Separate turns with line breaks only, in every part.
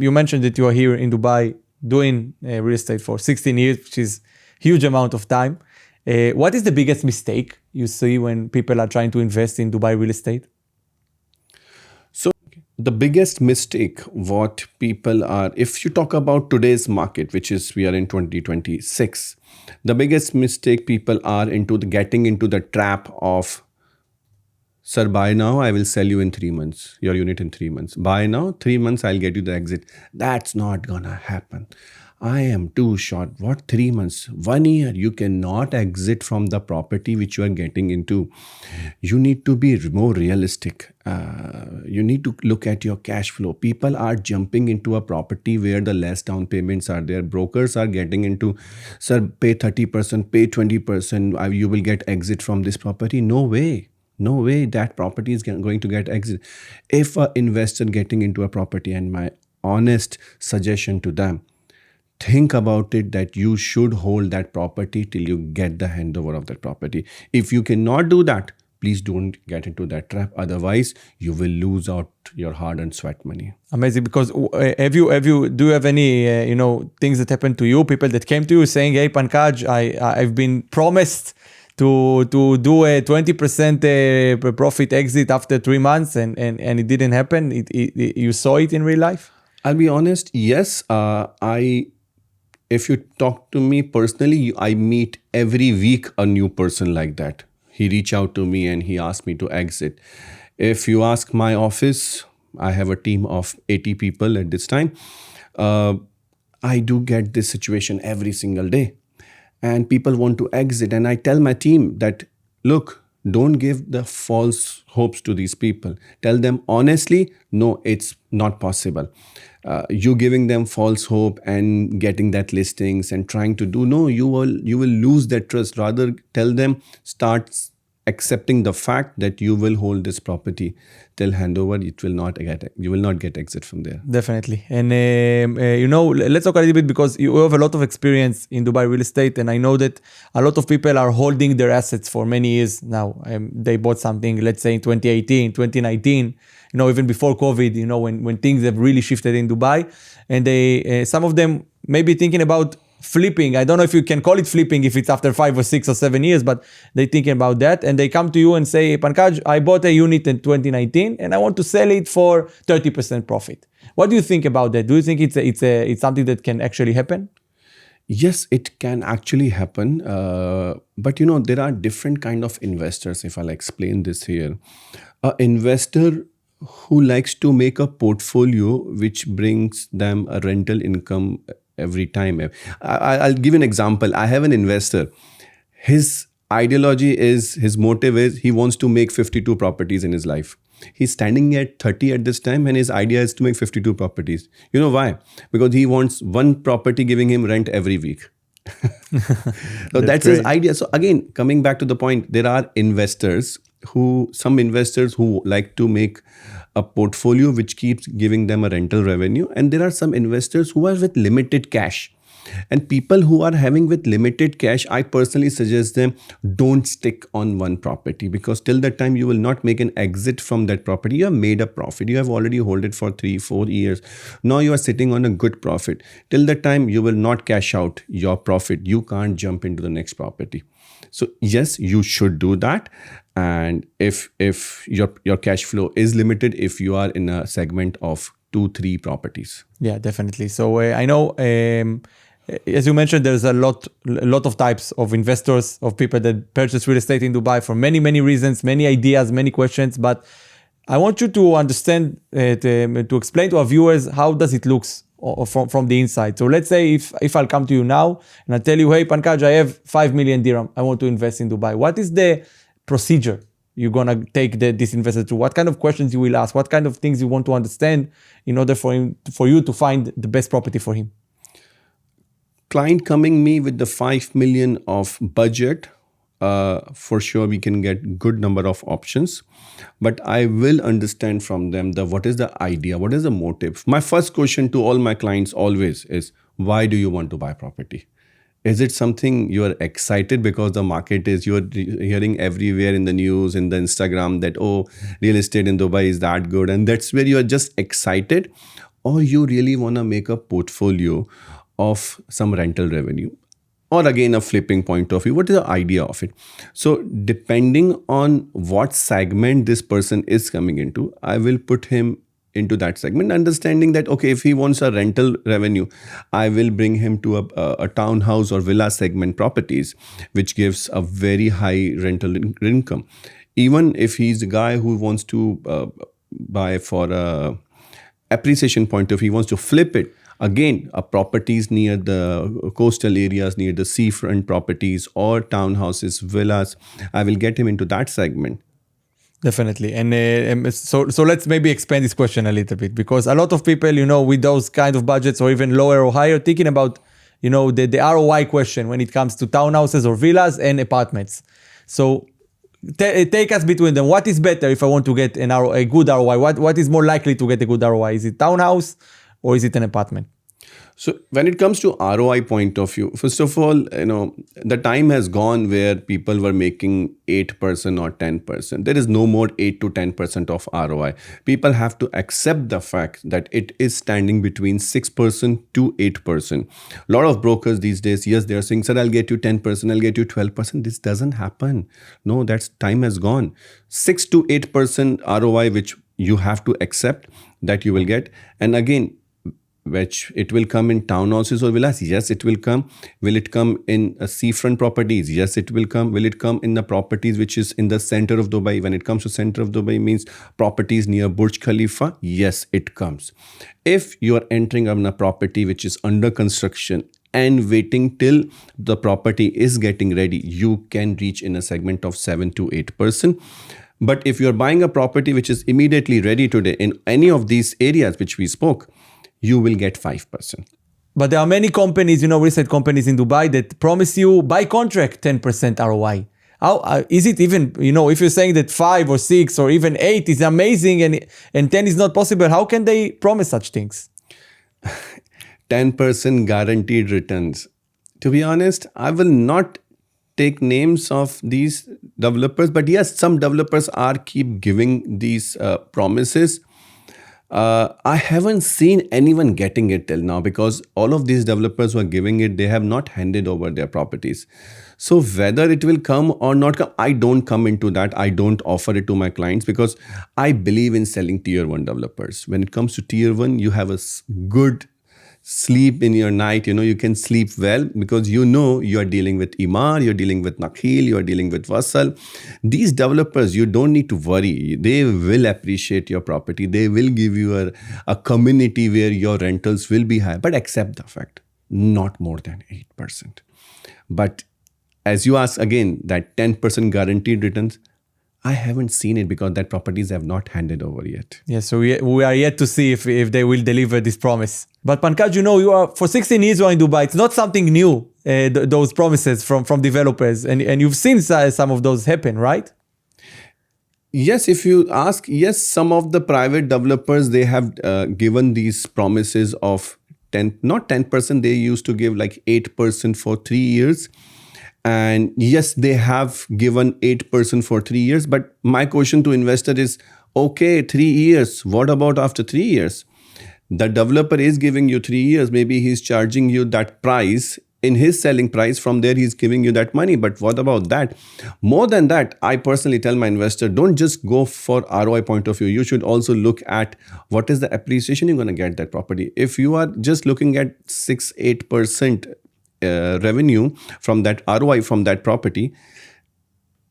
You mentioned that you are here in Dubai doing real estate for 16 years, which is huge amount of time. What is the biggest mistake you see when people are trying to invest in Dubai real estate?
So the biggest mistake what people are, if you talk about today's market, which is we are in 2026, the biggest mistake people are getting into the trap of, sir, buy now, I will sell you in 3 months, your unit in 3 months. Buy now, 3 months, I'll get you the exit. That's not gonna happen. I am too short. What 3 months? 1 year. You cannot exit from the property which you are getting into. You need to be more realistic. You need to look at your cash flow. People are jumping into a property where the less down payments are there. Brokers are getting into, sir, pay 30%, pay 20%. You will get exit from this property. No way. No way that property is going to get exit. If an investor getting into a property, and my honest suggestion to them, think about it that you should hold that property till you get the handover of that property. If you cannot do that, please don't get into that trap. Otherwise, you will lose out your hard-earned sweat money.
Amazing. Because do you have any things that happened to you? People that came to you saying, "Hey, Pankaj, I've been promised to do a 20% profit exit after 3 months, and it didn't happen." You saw it in real life?
I'll be honest. Yes, if you talk to me personally, I meet every week a new person like that. He reach out to me and he asked me to exit. If you ask my office, I have a team of 80 people at this time. I do get this situation every single day. And people want to exit. And I tell my team that, look, don't give the false hopes to these people. Tell them honestly, no, it's not possible. You giving them false hope and getting that listings and trying to do, no, you will lose that trust. Rather tell them, start accepting the fact that you will hold this property till handover. You will not get exit from there.
Definitely. And let's talk a little bit, because you have a lot of experience in Dubai real estate, and I know that a lot of people are holding their assets for many years now. They bought something, let's say in 2018, 2019, even before COVID, when things have really shifted in Dubai, and they some of them may be thinking about flipping. I don't know if you can call it flipping if it's after 5 or 6 or 7 years, but they're thinking about that, and they come to you and say, "Pankaj, I bought a unit in 2019 and I want to sell it for 30% profit." What do you think about that? Do you think it's something that can actually happen?
Yes, it can actually happen. But there are different kind of investors. If I'll explain this here, an investor who likes to make a portfolio which brings them a rental income every time. I'll give an example. I have an investor. His ideology is, his motive is, he wants to make 52 properties in his life. He's standing at 30 at this time, and his idea is to make 52 properties. You know why? Because he wants one property giving him rent every week. So that's his idea. So again, coming back to the point, there are some investors who like to make a portfolio which keeps giving them a rental revenue, and there are some investors who are with limited cash. And people who are having with limited cash, I personally suggest them, don't stick on one property, because till that time you will not make an exit from that property. You have made a profit. You have already held it for 3-4 years. Now you are sitting on a good profit. Till that time you will not cash out your profit. You can't jump into the next property. So yes, you should do that. And if your cash flow is limited, if you are in a segment of 2-3 properties.
Yeah, definitely. So I know, as you mentioned, there's a lot of types of investors, of people that purchase real estate in Dubai for many, many reasons, many ideas, many questions. But I want you to understand, to explain to our viewers, how does it look from the inside. So let's say if I'll come to you now and I tell you, "Hey, Pankaj, I have 5 million dirham. I want to invest in Dubai." What is the procedure you're going to take this investor through? What kind of questions you will ask? What kind of things you want to understand in order for you to find the best property for him?
Client coming me with the 5 million of budget, for sure we can get good number of options, but I will understand from them what is the idea, what is the motive. My first question to all my clients always is, why do you want to buy property? Is it something you are excited because the market is, you're hearing everywhere in the news, in the Instagram that, oh, real estate in Dubai is that good, and that's where you are just excited? or you really want to make a portfolio of some rental revenue, or again a flipping point of view, what is the idea of it? So depending on what segment this person is coming into, I will put him into that segment, understanding that okay, if he wants a rental revenue, I will bring him to a townhouse or villa segment properties, which gives a very high rental income. Even if he's a guy who wants to buy for a appreciation point of view, he wants to flip it, again a properties near the coastal areas, near the seafront properties or townhouses, villas, I will get him into that segment.
Definitely. And so let's maybe expand this question a little bit, because a lot of people, with those kind of budgets or even lower or higher, thinking about, the ROI question when it comes to townhouses or villas and apartments. So take us between them. What is better if I want to get a good ROI? What is more likely to get a good ROI? Is it townhouse or is it an apartment?
So when it comes to ROI point of view, first of all, the time has gone where people were making 8% or 10%. There is no more 8 to 10% of ROI. People have to accept the fact that it is standing between 6% to 8%. A lot of brokers these days, yes, they are saying, sir, I'll get you 10%, I'll get you 12%. This doesn't happen. No, that's time has gone. 6 to 8% ROI, which you have to accept that you will get. And again, which it will come in townhouses or villas? Yes, it will come. Will it come in seafront properties? Yes, it will come. Will it come in the properties which is in the center of Dubai? When it comes to center of Dubai, means properties near Burj Khalifa? Yes, it comes. If you are entering on a property which is under construction and waiting till the property is getting ready, you can reach in a segment of 7 to 8%. But if you're buying a property which is immediately ready today in any of these areas which we spoke, you will get 5%.
But there are many companies, real estate companies in Dubai that promise you by contract 10% ROI. How is it even, if you're saying that 5 or 6 or even 8 is amazing and 10 is not possible, how can they promise such things?
10% guaranteed returns. To be honest, I will not take names of these developers, but yes, some developers are keep giving these promises. I haven't seen anyone getting it till now, because all of these developers who are giving it, they have not handed over their properties. So whether it will come or not come, I don't come into that. I don't offer it to my clients because I believe in selling tier 1 developers. When it comes to tier 1, you have a good sleep in your night. You can sleep well because you are dealing with Imar, you're dealing with Nakhil, you're dealing with Vasal. These developers, you don't need to worry. They will appreciate your property. They will give you a community where your rentals will be high. But accept the fact, not more than 8%. But as you ask again, that 10% guaranteed returns, I haven't seen it because that properties have not handed over yet.
Yeah, so we are yet to see if they will deliver this promise. But Pankaj, you are for 16 years you are in Dubai. It's not something new, those promises from developers. And you've seen some of those happen, right?
Yes, if you ask, yes, some of the private developers, they have given these promises of 10, not 10%, they used to give like 8% for 3 years. And yes, they have given 8% for 3 years. But my question to investor is, okay, 3 years. What about after 3 years? The developer is giving you 3 years. Maybe he's charging you that price in his selling price. From there, he's giving you that money. But what about that? More than that, I personally tell my investor, don't just go for ROI point of view. You should also look at what is the appreciation you're going to get that property. If you are just looking at 6-8% revenue from that ROI from that property,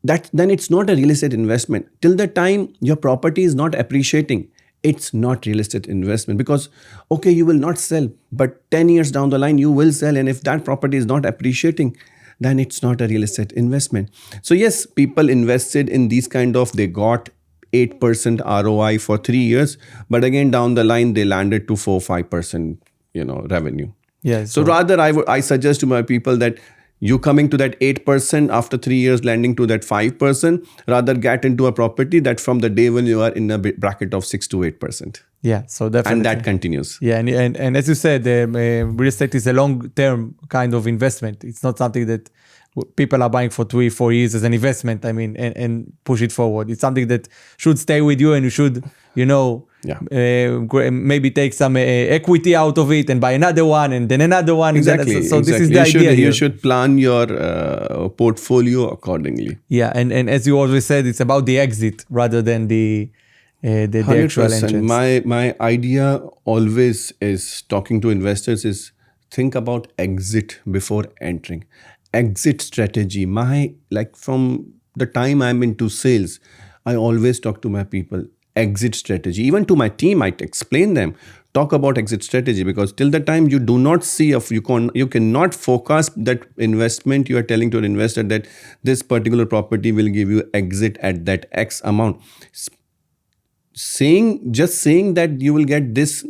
then it's not a real estate investment. Till the time your property is not appreciating, it's not real estate investment. Because okay, you will not sell, but 10 years down the line you will sell, and if that property is not appreciating, then it's not a real estate investment. So yes, people invested in these kind of, they got 8% ROI for 3 years, but again down the line they landed to 4-5% revenue.
Yes.
So rather, I suggest to my people that you coming to that 8% after 3 years, landing to that 5%, rather get into a property that from the day when you are in a bracket of 6 to 8%.
Yeah, so definitely.
And that continues.
Yeah, and as you said, real estate is a long-term kind of investment. It's not something that people are buying for 3-4 years as an investment. I mean, and push it forward. It's something that should stay with you, and you should, maybe take some equity out of it and buy another one, and then another one.
Exactly.
So this is the idea here.
You should plan your portfolio accordingly.
Yeah, and as you always said, it's about the exit rather than the actual entrance.
My idea always is talking to investors is think about exit before entering. Exit strategy. From the time I'm into sales, I always talk to my people exit strategy. Even to my team, I explain them. Talk about exit strategy, because till the time you do not see you cannot forecast that investment. You are telling to an investor that this particular property will give you exit at that X amount. Just saying that you will get this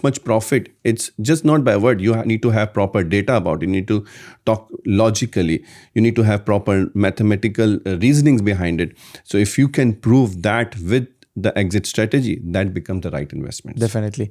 much profit, it's just not by word. You need to have proper data about it. You need to talk logically. You need to have proper mathematical reasonings behind it. So if you can prove that with the exit strategy, that becomes the right investment.
Definitely.